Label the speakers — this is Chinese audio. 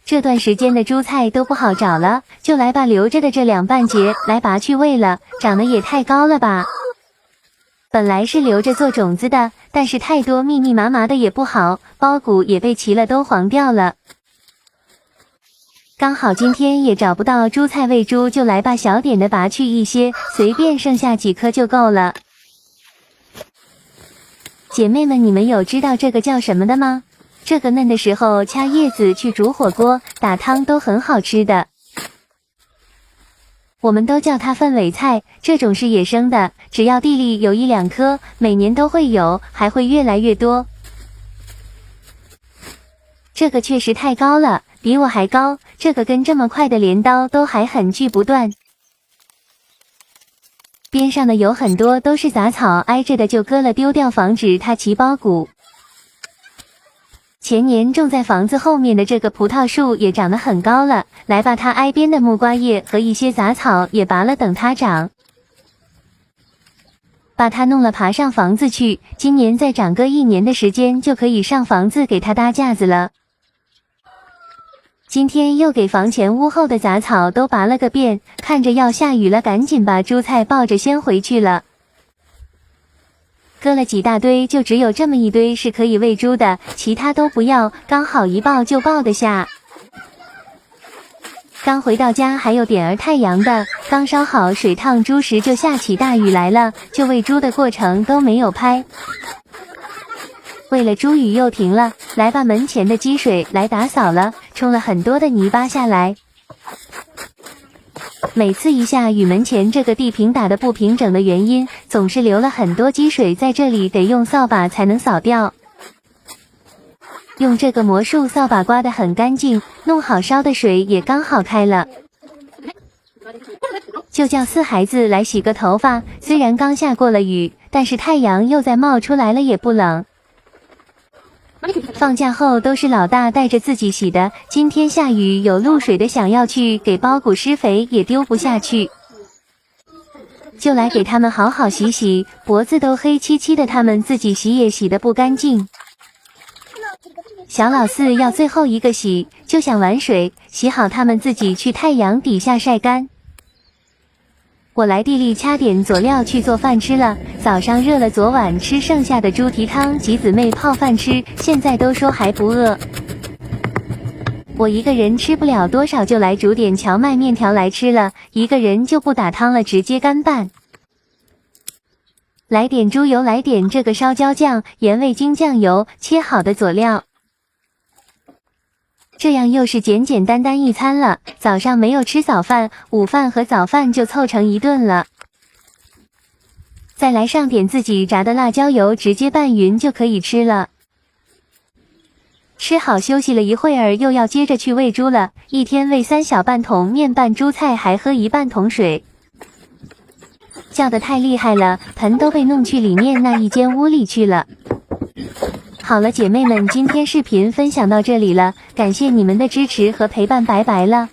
Speaker 1: 这段时间的猪菜都不好找了，就来把留着的这2半截来拔去喂了，长得也太高了吧。本来是留着做种子的，但是太多密密麻麻的也不好，苞谷也被齐了，都黄掉了。刚好今天也找不到猪菜喂猪，就来把小点的拔去一些，随便剩下几颗就够了。姐妹们，你们有知道这个叫什么的吗？这个嫩的时候掐叶子去煮火锅、打汤都很好吃的。我们都叫它凤尾菜，这种是野生的，只要地里有1、2颗，每年都会有，还会越来越多。这个确实太高了，比我还高，这个根这么快的镰刀都还很锯不断。边上的有很多都是杂草，挨着的就割了丢掉，防止它起苞谷。前年种在房子后面的这个葡萄树也长得很高了，来把它挨边的木瓜叶和一些杂草也拔了，等它长。把它弄了爬上房子去，今年再长个1年的时间就可以上房子给它搭架子了。今天又给房前屋后的杂草都拔了个遍，看着要下雨了，赶紧把猪菜抱着先回去了。割了几大堆，就只有这么一堆是可以喂猪的，其他都不要，刚好一抱就抱得下。刚回到家还有点儿太阳的，刚烧好水烫猪时就下起大雨来了，就喂猪的过程都没有拍。为了猪雨又停了，来把门前的积水来打扫了，冲了很多的泥巴下来。每次一下雨，门前这个地平打得不平整的原因，总是留了很多积水在这里，得用扫把才能扫掉。用这个魔术扫把刮得很干净，弄好烧的水也刚好开了。就叫4孩子来洗个头发，虽然刚下过了雨，但是太阳又再冒出来了，也不冷。放假后都是老大带着自己洗的，今天下雨有露水的，想要去给苞谷施肥也丢不下去，就来给他们好好洗洗，脖子都黑漆漆的，他们自己洗也洗得不干净。小老4要最后一个洗，就想玩水，洗好他们自己去太阳底下晒干。我来地里掐点佐料去做饭吃了，早上热了昨晚吃剩下的猪蹄汤，几姊妹泡饭吃，现在都说还不饿。我一个人吃不了多少，就来煮点荞麦面条来吃了，一个人就不打汤了，直接干拌。来点猪油，来点这个烧椒酱、盐、味精、酱油，切好的佐料。这样又是简简单单一餐了，早上没有吃早饭，午饭和早饭就凑成一顿了。再来上点自己炸的辣椒油，直接拌匀就可以吃了。吃好休息了一会儿，又要接着去喂猪了，一天喂3小半桶面拌猪菜，还喝1半桶水。叫得太厉害了，盆都被弄去里面那一间屋里去了。好了，姐妹们，今天视频分享到这里了，感谢你们的支持和陪伴，拜拜了。